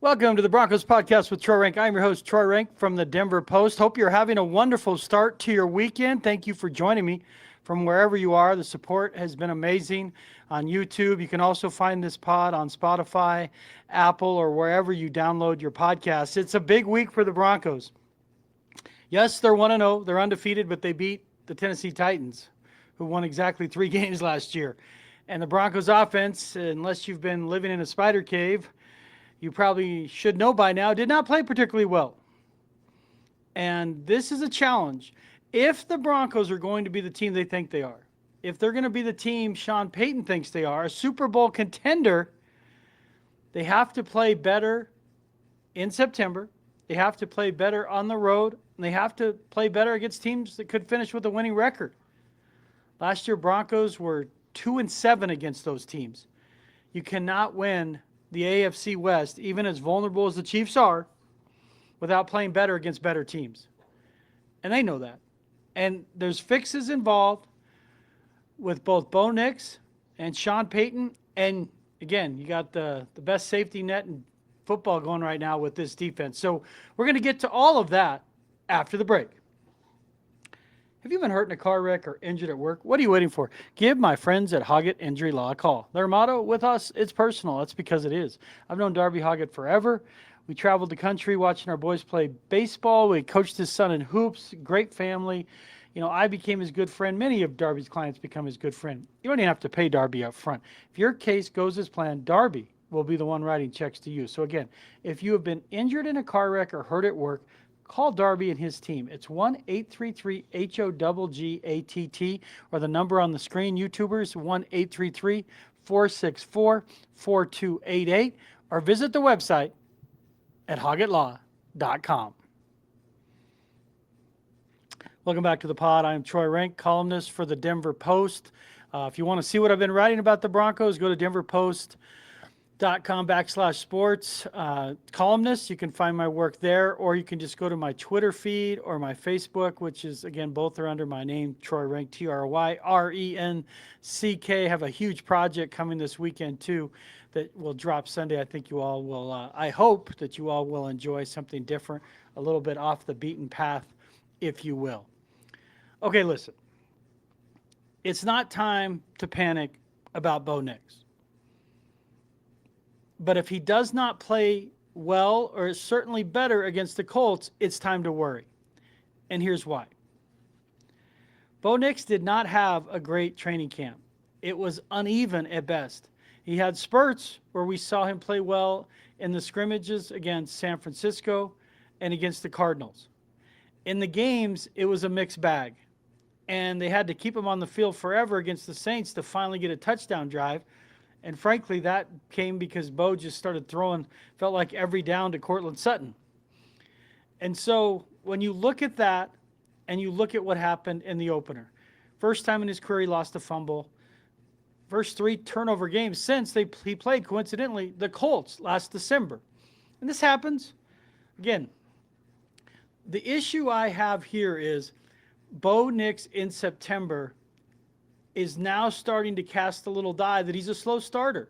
Welcome to the Broncos podcast with Troy Rank. I'm your host, Troy Rank from the Denver Post. Hope you're having a wonderful start to your weekend. Thank you for joining me from wherever you are. The support has been amazing on YouTube. You can also find this pod on Spotify, Apple, or wherever you download your podcasts. It's a big week for the Broncos. Yes, they're 1-0. They're undefeated, but they beat the Tennessee Titans, who won exactly 3 games last year. And the Broncos offense, unless you've been living in a spider cave, you probably should know by now, did not play particularly well. And this is a challenge. If the Broncos are going to be the team they think they are, if they're going to be the team Sean Payton thinks they are, a Super Bowl contender, they have to play better in September. They have to play better on the road. And they have to play better against teams that could finish with a winning record. Last year, Broncos were 2-7 against those teams. You cannot win the AFC West, even as vulnerable as the Chiefs are, without playing better against better teams. And they know that. And there's fixes involved with both Bo Nix and Sean Payton. And again, you got the best safety net in football going right now with this defense. So we're going to get to all of that after the break. Have you been hurt in a car wreck or injured at work? What are you waiting for? Give my friends at Hoggatt Injury Law a call. Their motto with us, it's personal. That's because it is. I've known Darby Hoggatt forever. We traveled the country watching our boys play baseball. We coached his son in hoops. Great family. You know, I became his good friend. Many of Darby's clients become his good friend. You don't even have to pay Darby up front. If your case goes as planned, Darby will be the one writing checks to you. So again, if you have been injured in a car wreck or hurt at work, call Darby and his team. It's 1-833-HOGGATT or the number on the screen. YouTubers, 1-833-464-4288 or visit the website at hoggattlaw.com. Welcome back to the pod. I am Troy Rank, columnist for the Denver Post. If you want to see what I've been writing about the Broncos, go to denverpost.com/sports. Columnist, you can find my work there, or you can just go to my Twitter feed or my Facebook, which is, again, both are under my name, Troy Rank, TRYRENCK. Have a huge project coming this weekend, too, that will drop Sunday. I think you all will, I hope that you all will enjoy something different, a little bit off the beaten path, if you will. Okay, listen. It's not time to panic about Bo Nix. But if he does not play well, or certainly better against the Colts, it's time to worry. And here's why. Bo Nix did not have a great training camp. It was uneven at best. He had spurts where we saw him play well in the scrimmages against San Francisco and against the Cardinals. In the games, it was a mixed bag. And they had to keep him on the field forever against the Saints to finally get a touchdown drive. And frankly, that came because Bo just started throwing, felt like every down to Courtland Sutton. And so when you look at that and you look at what happened in the opener, first time in his career he lost a fumble. First 3 turnover games since he played, coincidentally, the Colts last December. And this happens. Again, the issue I have here is Bo Nix in September is now starting to cast a little die that he's a slow starter.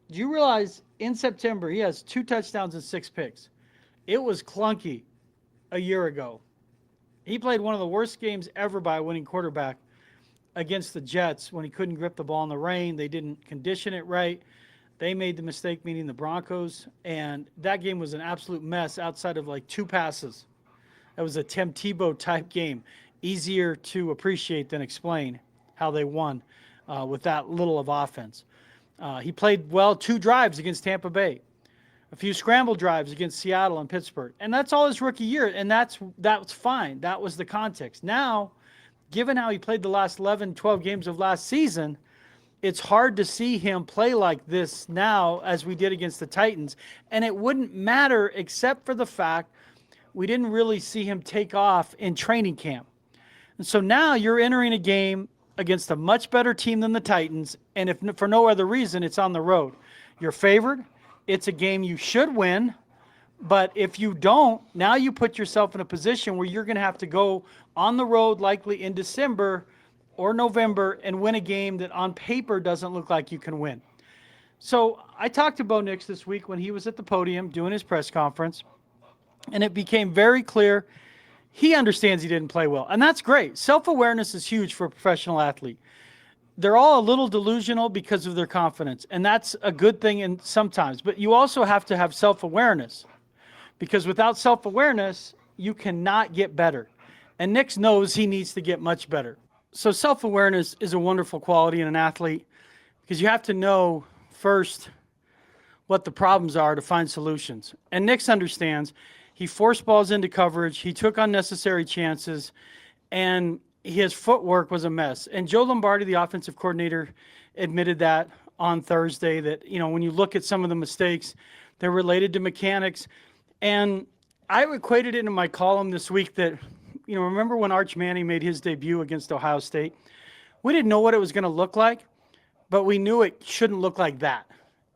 Do you realize in September he has 2 touchdowns and 6 picks? It was clunky a year ago. He played one of the worst games ever by a winning quarterback against the Jets when he couldn't grip the ball in the rain. They didn't condition it right. They made the mistake, meaning the Broncos, and that game was an absolute mess outside of like 2 passes. That was a Tim Tebow type game. Easier to appreciate than explain how they won with that little of offense. He played well 2 drives against Tampa Bay, a few scramble drives against Seattle and Pittsburgh. And that's all his rookie year, and that's fine. That was the context. Now, given how he played the last 11, 12 games of last season, it's hard to see him play like this now as we did against the Titans. And it wouldn't matter except for the fact we didn't really see him take off in training camp. And so now you're entering a game against a much better team than the Titans, and if for no other reason, it's on the road. You're favored. It's a game you should win, but if you don't, now you put yourself in a position where you're going to have to go on the road likely in December or November and win a game that on paper doesn't look like you can win. So I talked to Bo Nix this week when he was at the podium doing his press conference, and it became very clear he understands he didn't play well. And that's great. Self-awareness is huge for a professional athlete. They're all a little delusional because of their confidence, and that's a good thing in sometimes. But you also have to have self-awareness, because without self-awareness, you cannot get better. And Nix knows he needs to get much better. So self-awareness is a wonderful quality in an athlete, because you have to know first what the problems are to find solutions. And Nix understands. He forced balls into coverage. He took unnecessary chances, and his footwork was a mess. And Joe Lombardi, the offensive coordinator, admitted that on Thursday, that, when you look at some of the mistakes, they're related to mechanics. And I equated it in my column this week that, remember when Arch Manning made his debut against Ohio State? We didn't know what it was going to look like, but we knew it shouldn't look like that.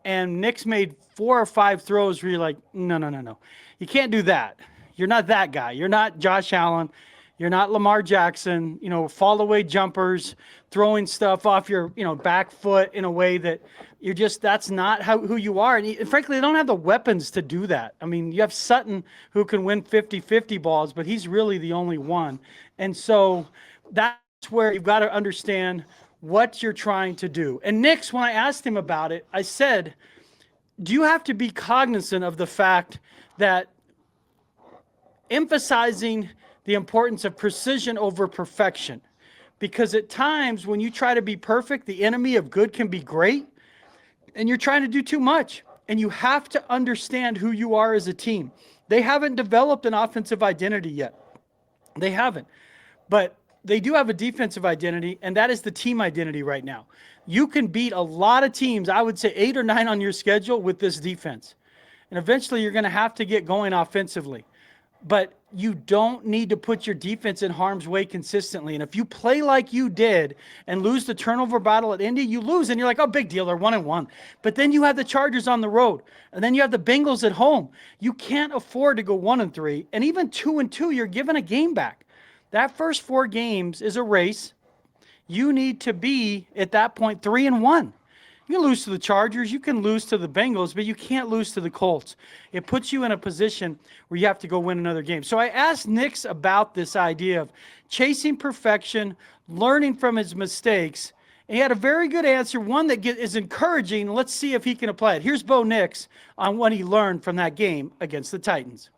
And Nix made 4 or 5 throws where you're like, no. You can't do that. You're not that guy. You're not Josh Allen. You're not Lamar Jackson, fall away jumpers, throwing stuff off your, back foot in a way that that's not who you are. And frankly, they don't have the weapons to do that. I mean, you have Sutton who can win 50-50 balls, but he's really the only one. And so that's where you've got to understand what you're trying to do. And Nix, when I asked him about it, I said, do you have to be cognizant of the fact that emphasizing the importance of precision over perfection? Because at times when you try to be perfect, the enemy of good can be great, and you're trying to do too much. And you have to understand who you are as a team. They haven't developed an offensive identity yet. They haven't. But they do have a defensive identity, and that is the team identity right now. You can beat a lot of teams, I would say 8 or 9 on your schedule with this defense. And eventually you're going to have to get going offensively. But you don't need to put your defense in harm's way consistently. And if you play like you did and lose the turnover battle at Indy, you lose. And you're like, oh, big deal, they're 1-1. But then you have the Chargers on the road. And then you have the Bengals at home. You can't afford to go 1-3. And even 2-2, you're giving a game back. That first 4 games is a race. You need to be, at that point, 3-1. You can lose to the Chargers, you can lose to the Bengals, but you can't lose to the Colts. It puts you in a position where you have to go win another game. So I asked Nix about this idea of chasing perfection, learning from his mistakes, and he had a very good answer, one that is encouraging. Let's see if he can apply it. Here's Bo Nix on what he learned from that game against the Titans.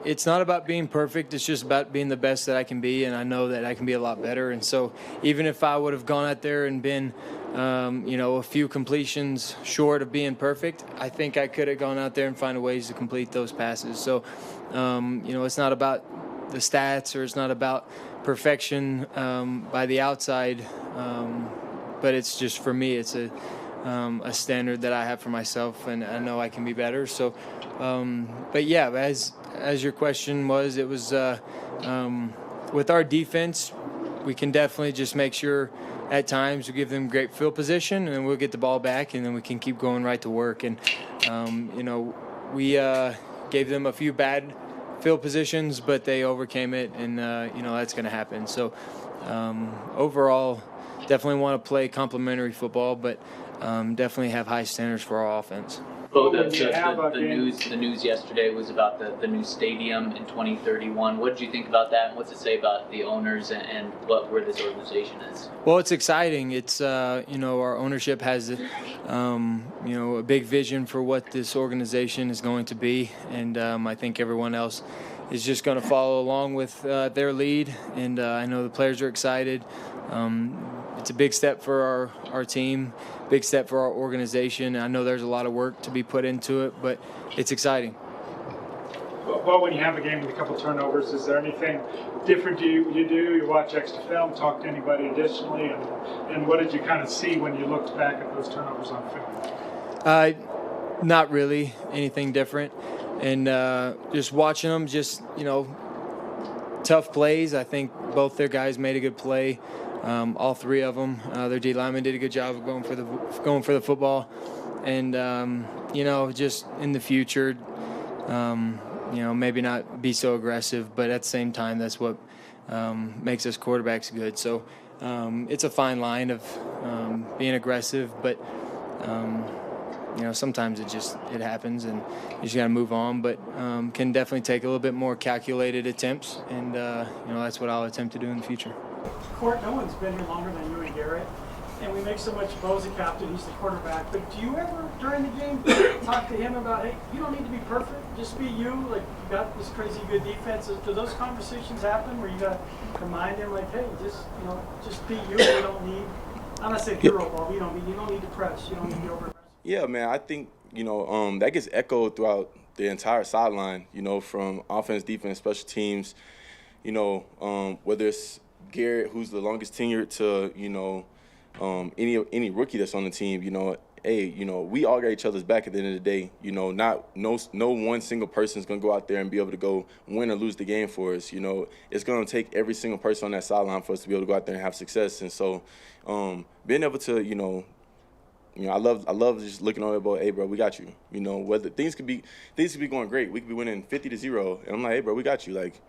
It's not about being perfect. It's just about being the best that I can be, and I know that I can be a lot better. And so even if I would have gone out there and been, a few completions short of being perfect, I think I could have gone out there and found ways to complete those passes. So, it's not about the stats, or it's not about perfection by the outside, but it's just, for me, it's a standard that I have for myself, and I know I can be better. So, but yeah, as your question was, it was with our defense, we can definitely just make sure at times we give them great field position, and then we'll get the ball back, and then we can keep going right to work. And we gave them a few bad field positions, but they overcame it, and that's going to happen. So overall, definitely want to play complementary football, but definitely have high standards for our offense. Well, the news yesterday was about the new stadium in 2031. What did you think about that, and what's it say about the owners and where this organization is? Well, it's exciting. It's our ownership has a big vision for what this organization is going to be, and I think everyone else is just going to follow along with their lead, and I know the players are excited. It's a big step for our team, big step for our organization. I know there's a lot of work to be put into it, but it's exciting. Well, when you have a game with a couple turnovers, is there anything different you do? You watch extra film, talk to anybody additionally, and what did you kind of see when you looked back at those turnovers on film? Not really anything different. And just watching them, tough plays. I think both their guys made a good play. All 3 of them. Their D lineman did a good job of going for the football, and just in the future, maybe not be so aggressive, but at the same time, that's what makes us quarterbacks good. So it's a fine line of being aggressive, but Sometimes it happens, and you just got to move on. But can definitely take a little bit more calculated attempts, and that's what I'll attempt to do in the future. Court, no one's been here longer than you and Garrett, and we make so much. Bo's the captain, he's the quarterback. But do you ever, during the game, talk to him about, hey, you don't need to be perfect, just be you. Like, you got this crazy good defense. Do those conversations happen where you got to remind him, like, hey, just be you. You don't need. I'm not saying hero ball. You don't need to press. You don't need to be over. Yeah, man, I think, that gets echoed throughout the entire sideline, from offense, defense, special teams, whether it's Garrett, who's the longest tenured, to, any rookie that's on the team, we all got each other's back at the end of the day. No one single person is going to go out there and be able to go win or lose the game for us. It's going to take every single person on that sideline for us to be able to go out there and have success. And so being able to, I love just looking on it about, hey, bro, we got you. Whether things could be going great. We could be winning 50-0. And I'm like, hey, bro, we got you. Like,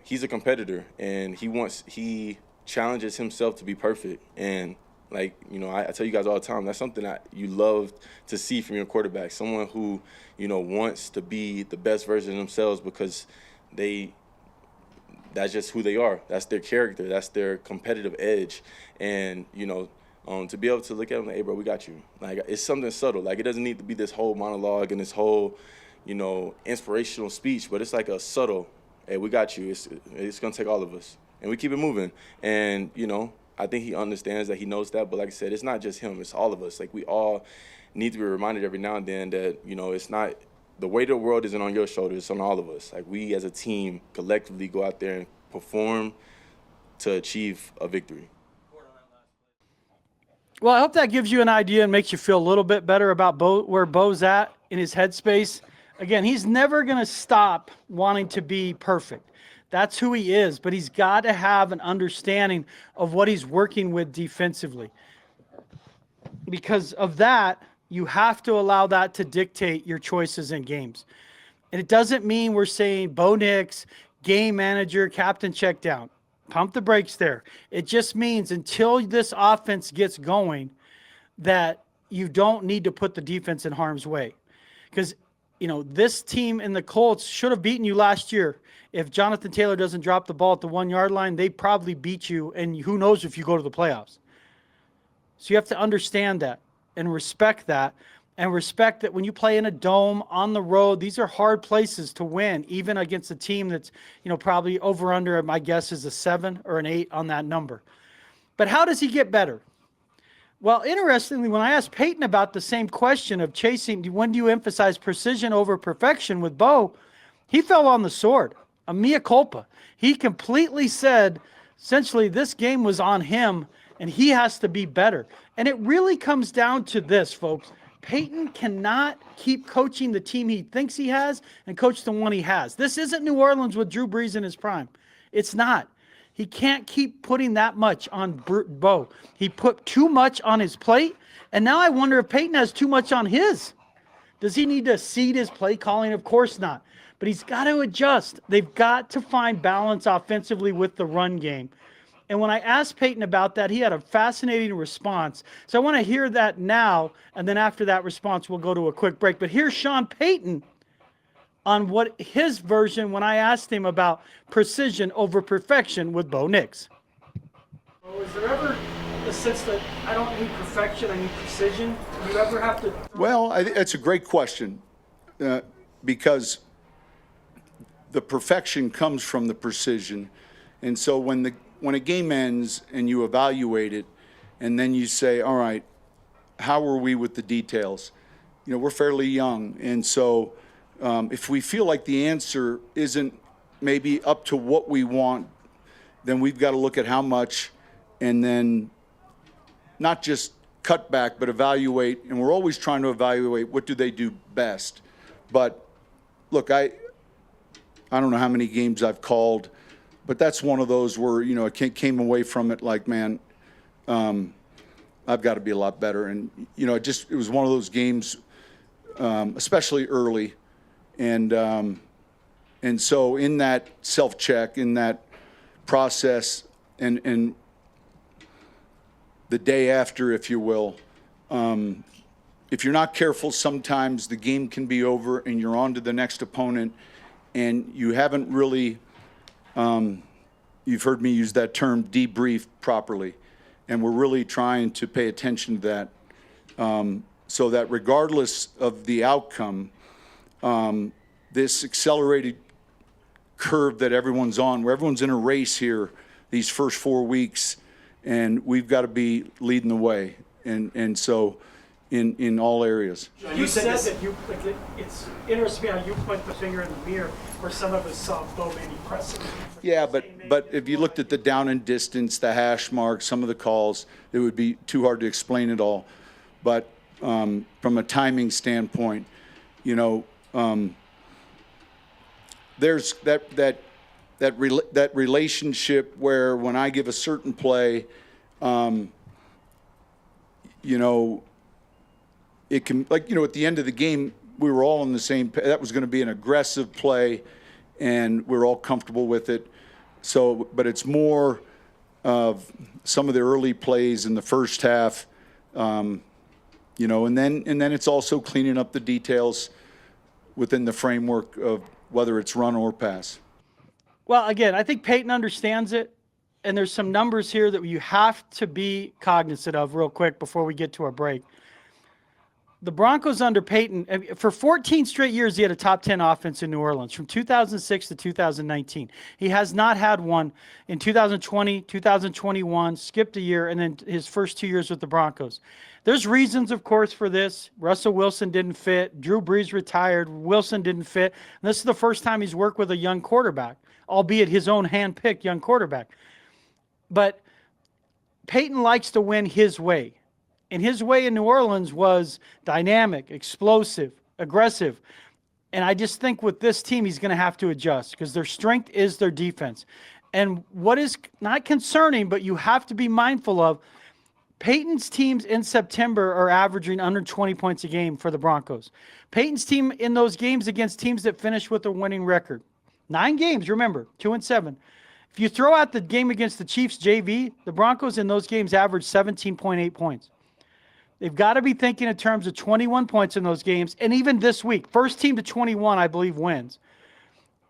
he's a competitor, and he challenges himself to be perfect. And, like, I tell you guys all the time, that's something that you love to see from your quarterback, someone who, wants to be the best version of themselves because that's just who they are. That's their character. That's their competitive edge. And, to be able to look at them like, hey, bro, we got you. Like, it's something subtle. Like, it doesn't need to be this whole monologue and this whole, inspirational speech, but it's like a subtle, hey, we got you. It's going to take all of us. And we keep it moving. And, I think he understands that, he knows that. But like I said, it's not just him. It's all of us. Like, we all need to be reminded every now and then that, it's not – the weight of the world isn't on your shoulders. It's on all of us. Like, we as a team collectively go out there and perform to achieve a victory. Well, I hope that gives you an idea and makes you feel a little bit better about where Bo's at in his headspace. Again, he's never going to stop wanting to be perfect. That's who he is, but he's got to have an understanding of what he's working with defensively. Because of that, you have to allow that to dictate your choices in games. And it doesn't mean we're saying Bo Nix, game manager, captain, check down. Pump the brakes there. It just means until this offense gets going that you don't need to put the defense in harm's way. Because, this team in the Colts should have beaten you last year. If Jonathan Taylor doesn't drop the ball at the 1-yard line, they probably beat you, and who knows if you go to the playoffs. So you have to understand that and respect that. And respect that when you play in a dome, on the road, these are hard places to win, even against a team that's, probably over under, my guess is a 7 or an 8 on that number. But how does he get better? Well, interestingly, when I asked Payton about the same question of chasing, when do you emphasize precision over perfection with Bo, he fell on the sword, a mea culpa. He completely said, essentially, this game was on him, and he has to be better. And it really comes down to this, folks. Payton cannot keep coaching the team he thinks he has and coach the one he has. This isn't New Orleans with Drew Brees in his prime. It's not. He can't keep putting that much on Bo. He put too much on his plate, and now I wonder if Payton has too much on his. Does he need to cede his play calling? Of course not. But he's got to adjust. They've got to find balance offensively with the run game. And when I asked Payton about that, he had a fascinating response. So I want to hear that now, and then after that response, we'll go to a quick break. But here's Sean Payton on what his version when I asked him about precision over perfection with Bo Nix. Well, is there ever a sense that I don't need perfection, I need precision? Do you ever have to? Well, that's a great question because the perfection comes from the precision. And so when a game ends and you evaluate it and then you say, all right, how are we with the details? We're fairly young. And so if we feel like the answer isn't maybe up to what we want, then we've got to look at how much and then not just cut back, but evaluate. And we're always trying to evaluate what do they do best. But look, I don't know how many games I've called, but that's one of those where, I came away from it like, man, I've got to be a lot better. And, it was one of those games, especially early. And so in that self-check, in that process, and the day after, if you will, if you're not careful, sometimes the game can be over and you're on to the next opponent, and you haven't really, you've heard me use that term, debriefed properly. And we're really trying to pay attention to that, so that regardless of the outcome, this accelerated curve that everyone's on, where everyone's in a race here these first 4 weeks, and we've got to be leading the way. And so in all areas. You said that it's interesting how you point the finger in the mirror where some of us saw Bo maybe pressing. Yeah, but if you looked at the down and distance, the hash marks, some of the calls, it would be too hard to explain it all. But from a timing standpoint, there's that relationship where when I give a certain play, it can, at the end of the game, we were all on the same, that was going to be an aggressive play, and we're all comfortable with it. So, but it's more of some of the early plays in the first half, and then it's also cleaning up the details within the framework of whether it's run or pass. Well, again, I think Payton understands it, and there's some numbers here that you have to be cognizant of real quick before we get to our break. The Broncos under Payton, for 14 straight years, he had a top 10 offense in New Orleans from 2006 to 2019. He has not had one in 2020, 2021, skipped a year, and then his first 2 years with the Broncos. There's reasons, of course, for this. Russell Wilson didn't fit. Drew Brees retired. Wilson didn't fit. And this is the first time he's worked with a young quarterback, albeit his own hand-picked young quarterback. But Payton likes to win his way. And his way in New Orleans was dynamic, explosive, aggressive. And I just think with this team, he's going to have to adjust because their strength is their defense. And what is not concerning, but you have to be mindful of, Payton's teams in September are averaging under 20 points a game for the Broncos. Payton's team in those games against teams that finished with a winning record. 9 games, remember, 2-7. If you throw out the game against the Chiefs JV, the Broncos in those games averaged 17.8 points. They've got to be thinking in terms of 21 points in those games. And even this week, first team to 21, I believe, wins.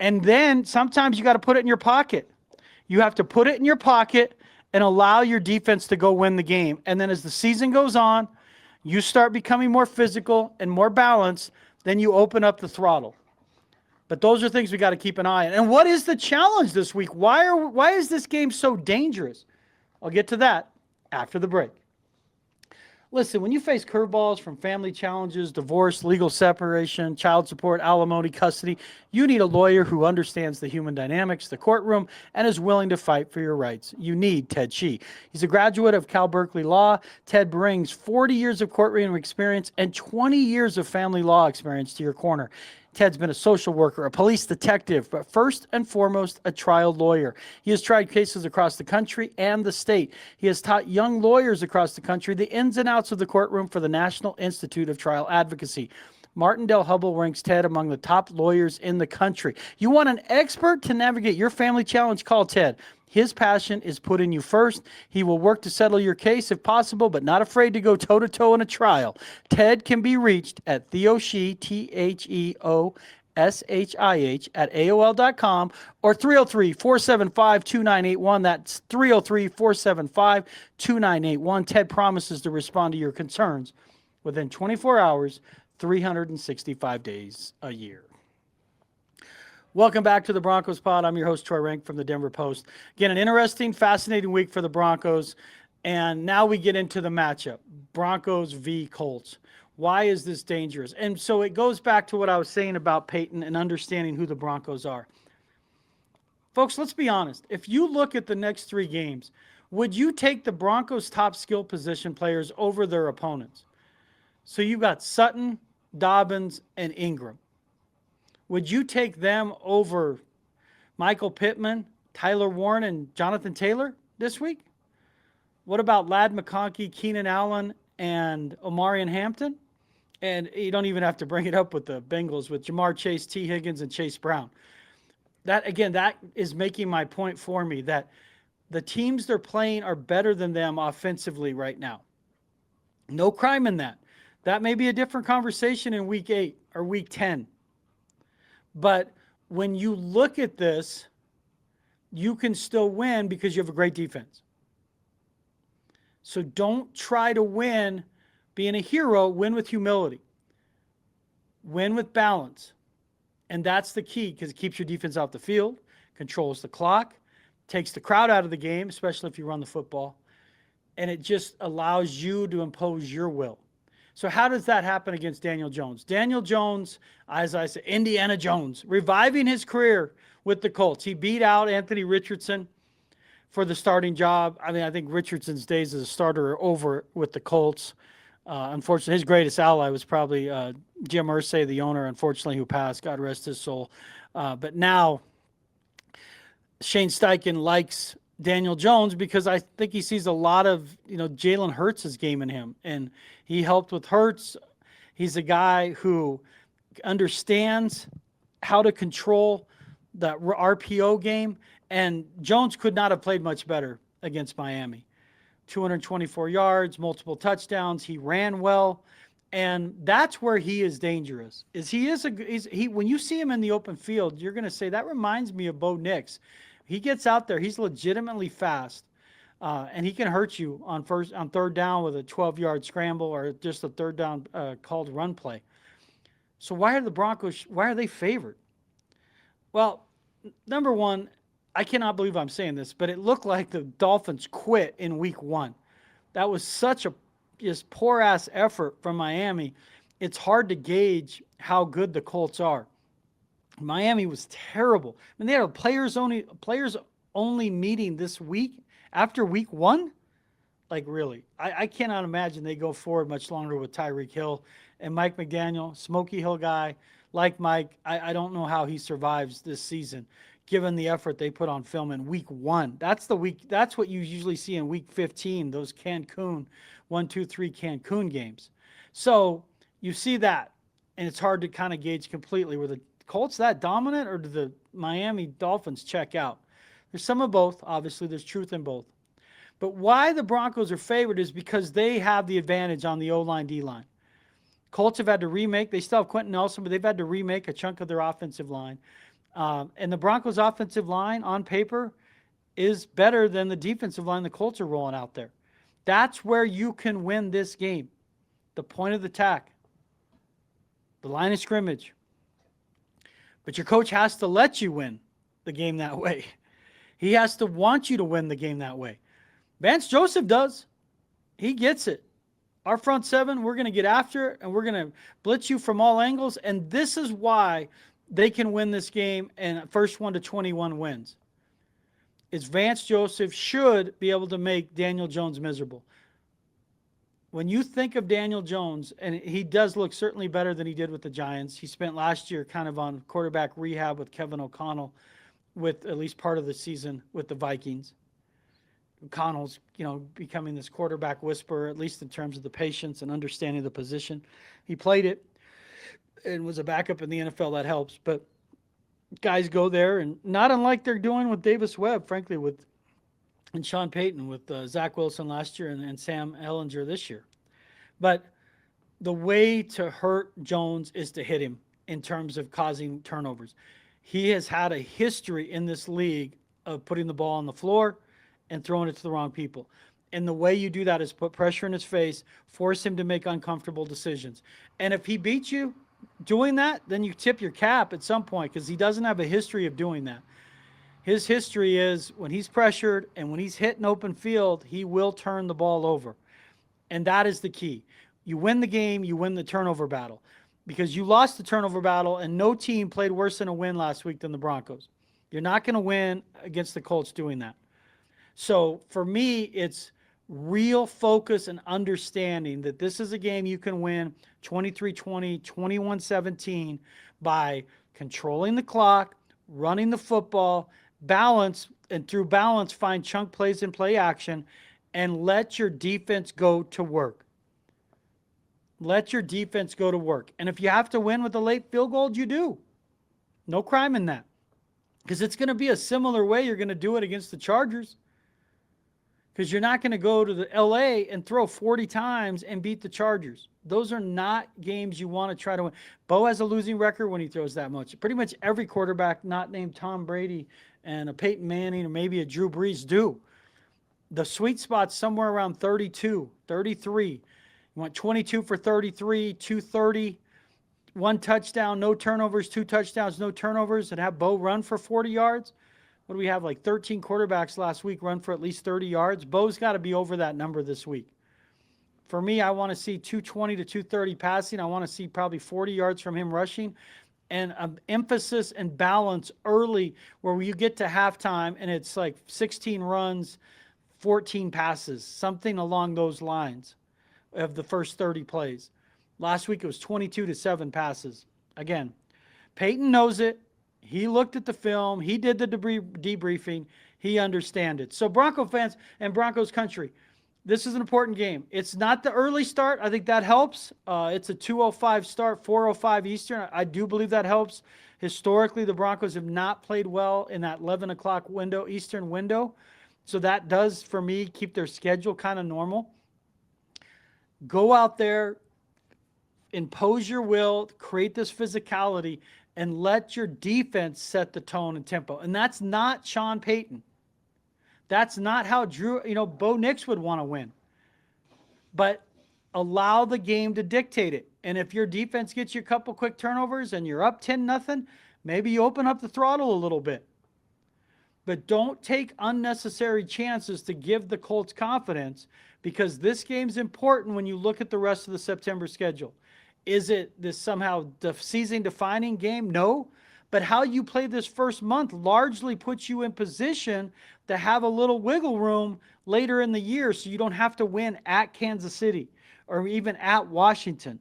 And then sometimes you got to put it in your pocket. You have to put it in your pocket and allow your defense to go win the game. And then as the season goes on, you start becoming more physical and more balanced, then you open up the throttle. But those are things we got to keep an eye on. And what is the challenge this week? Why is this game so dangerous? I'll get to that after the break. Listen, when you face curveballs from family challenges, divorce, legal separation, child support, alimony, custody, you need a lawyer who understands the human dynamics, the courtroom, and is willing to fight for your rights. You need Ted Shih. He's a graduate of Cal Berkeley Law. Ted brings 40 years of courtroom experience and 20 years of family law experience to your corner. Ted's been a social worker, a police detective, but first and foremost, a trial lawyer. He has tried cases across the country and the state. He has taught young lawyers across the country the ins and outs of the courtroom for the National Institute of Trial Advocacy. Martindale Hubbell ranks Ted among the top lawyers in the country. You want an expert to navigate your family challenge? Call Ted. His passion is putting you first. He will work to settle your case if possible, but not afraid to go toe-to-toe in a trial. Ted can be reached at TheoShih, TheoShih, at AOL.com or 303-475-2981. That's 303-475-2981. Ted promises to respond to your concerns within 24 hours, 365 days a year. Welcome back to the Broncos Pod. I'm your host, Troy Rank from the Denver Post. Again, an interesting, fascinating week for the Broncos. And now we get into the matchup, Broncos v. Colts. Why is this dangerous? And so it goes back to what I was saying about Payton and understanding who the Broncos are. Folks, let's be honest. If you look at the next 3 games, would you take the Broncos' top skill position players over their opponents? So you've got Sutton, Dobbins, and Ingram. Would you take them over Michael Pittman, Tyler Warren, and Jonathan Taylor this week? What about Ladd McConkey, Keenan Allen, and Omarion Hampton? And you don't even have to bring it up with the Bengals with Jamar Chase, T. Higgins, and Chase Brown. That is making my point for me that the teams they're playing are better than them offensively right now. No crime in that. That may be a different conversation in week 8 or week 10. But when you look at this, you can still win because you have a great defense. So don't try to win being a hero. Win with humility. Win with balance. And that's the key, because it keeps your defense off the field, controls the clock, takes the crowd out of the game, especially if you run the football, and it just allows you to impose your will. So how does that happen against Daniel Jones? Daniel Jones, as I said, Indiana Jones, reviving his career with the Colts. He beat out Anthony Richardson for the starting job. I mean, I think Richardson's days as a starter are over with the Colts. Unfortunately, his greatest ally was probably Jim Irsay, the owner, unfortunately, who passed. God rest his soul. But now Shane Steichen likes Daniel Jones because I think he sees a lot of, Jalen Hurts' game in him. And he helped with Hurts. He's a guy who understands how to control the RPO game. And Jones could not have played much better against Miami. 224 yards, multiple touchdowns. He ran well. And that's where he is dangerous. When you see him in the open field, you're going to say, that reminds me of Bo Nix. He gets out there. He's legitimately fast. And he can hurt you on third down with a 12-yard scramble or just a third down called run play. So why are they favored? Well, number one, I cannot believe I'm saying this, but it looked like the Dolphins quit in week 1. That was such a just poor-ass effort from Miami. It's hard to gauge how good the Colts are. Miami was terrible. I mean, they had a players only meeting this week after week 1. Like, really, I cannot imagine they go forward much longer with Tyreek Hill and Mike McDaniel, Smoky Hill guy. Like Mike, I don't know how he survives this season, given the effort they put on film in week 1. That's what you usually see in week 15, those Cancun, 1, 2, 3 Cancun games. So you see that, and it's hard to kind of gauge completely. Were the Colts that dominant, or do the Miami Dolphins check out? There's some of both. Obviously, there's truth in both. But why the Broncos are favored is because they have the advantage on the O-line, D-line. Colts have had to remake. They still have Quentin Nelson, but they've had to remake a chunk of their offensive line. And the Broncos' offensive line, on paper, is better than the defensive line the Colts are rolling out there. That's where you can win this game. The point of the attack, the line of scrimmage. But your coach has to let you win the game that way. He has to want you to win the game that way. Vance Joseph does. He gets it. Our front seven, we're going to get after it, and we're going to blitz you from all angles. And this is why they can win this game, and first 1 to 21 wins. Is Vance Joseph should be able to make Daniel Jones miserable. When you think of Daniel Jones, and he does look certainly better than he did with the Giants. He spent last year kind of on quarterback rehab with Kevin O'Connell, with at least part of the season with the Vikings. O'Connell's, becoming this quarterback whisperer, at least in terms of the patience and understanding the position. He played it and was a backup in the NFL. That helps. But guys go there, and not unlike they're doing with Davis Webb, frankly, and Sean Payton, with Zach Wilson last year and Sam Ehlinger this year. But the way to hurt Jones is to hit him in terms of causing turnovers. He has had a history in this league of putting the ball on the floor and throwing it to the wrong people. And the way you do that is put pressure in his face, force him to make uncomfortable decisions. And if he beats you doing that, then you tip your cap at some point, because he doesn't have a history of doing that. His history is when he's pressured and when he's hit an open field, he will turn the ball over. And that is the key. You win the game, you win the turnover battle. Because you lost the turnover battle, and no team played worse in a win last week than the Broncos. You're not going to win against the Colts doing that. So for me, it's real focus and understanding that this is a game you can win 23-20, 21-17 by controlling the clock, running the football, balance, and through balance, find chunk plays and play action, and let your defense go to work. Let your defense go to work. And if you have to win with a late field goal, you do. No crime in that. Because it's going to be a similar way you're going to do it against the Chargers. because you're not going to go to the LA and throw 40 times and beat the Chargers. Those are not games you want to try to win. Bo has a losing record when he throws that much. Pretty much every quarterback not named Tom Brady and a Peyton Manning or maybe a Drew Brees do. The sweet spot's somewhere around 32, 33. You want 22 for 33, 230, 1 touchdown, no turnovers, 2 touchdowns, no turnovers, and have Bo run for 40 yards. What do we have, like 13 quarterbacks last week run for at least 30 yards? Bo's got to be over that number this week. For me, I want to see 220 to 230 passing. I want to see probably 40 yards from him rushing, and emphasis and balance early where you get to halftime and it's like 16 runs, 14 passes, something along those lines of the first 30 plays. Last week it was 22 to 7 passes. Again, Payton knows it. He looked at the film. He did the debriefing. He understands it. So Bronco fans and Broncos country, this is an important game. It's not the early start. I think that helps. It's a 2:05 start, 4:05 Eastern. I do believe that helps. Historically, the Broncos have not played well in that 11 o'clock window, Eastern window. So that does, for me, keep their schedule kind of normal. Go out there, impose your will, create this physicality, and let your defense set the tone and tempo. And that's not Sean Payton. That's not how Bo Nix would want to win. But allow the game to dictate it. And if your defense gets you a couple quick turnovers and you're up 10-0, maybe you open up the throttle a little bit. But don't take unnecessary chances to give the Colts confidence, because this game's important when you look at the rest of the September schedule. Is it this somehow the season-defining game? No. But how you play this first month largely puts you in position to have a little wiggle room later in the year, so you don't have to win at Kansas City or even at Washington.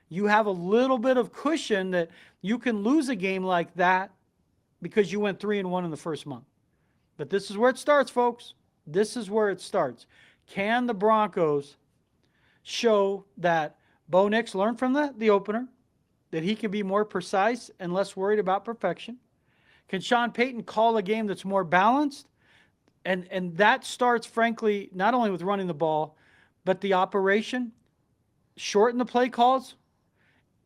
You have a little bit of cushion that you can lose a game like that because you went 3-1 in the first month. But this is where it starts, folks. This is where it starts. Can the Broncos show that Bo Nix learned from the opener, that he can be more precise and less worried about perfection? Can Sean Payton call a game that's more balanced? And that starts, frankly, not only with running the ball, but the operation. Shorten the play calls,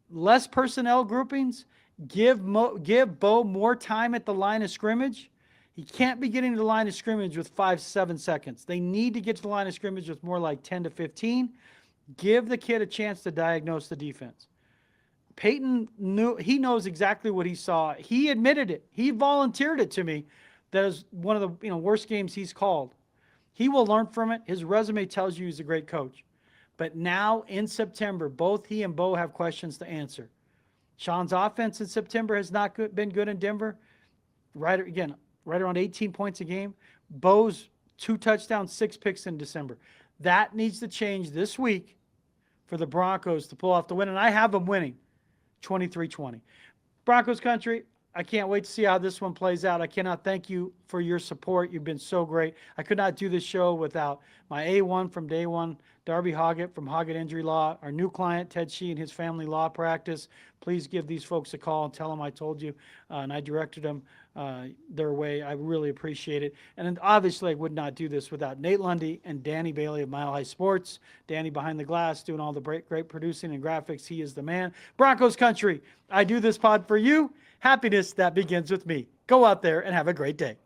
less personnel groupings, give Bo more time at the line of scrimmage. He can't be getting to the line of scrimmage with 5-7 seconds. They need to get to the line of scrimmage with more like 10 to 15. Give the kid a chance to diagnose the defense. Payton he knows exactly what he saw. He admitted it. He volunteered it to me. That is one of the worst games he's called. He will learn from it. His resume tells you he's a great coach. But now in September, both he and Bo have questions to answer. Sean's offense in September has not been good in Denver. Right around 18 points a game. Bo's 2 touchdowns, 6 picks in December. That needs to change this week for the Broncos to pull off the win. And I have them winning 23-20. Broncos country, I can't wait to see how this one plays out. I cannot thank you for your support. You've been so great. I could not do this show without my A1 from day one, Darby Hoggatt from Hoggatt Injury Law, our new client, Ted Shih, and his family law practice. Please give these folks a call and tell them I told you, and I directed them their way. I really appreciate it. And then obviously I would not do this without Nate Lundy and Danny Bailey of Mile High Sports. Danny behind the glass doing all the great producing and graphics. He is the man. Broncos country, I do this pod for you. Happiness that begins with me. Go out there and have a great day.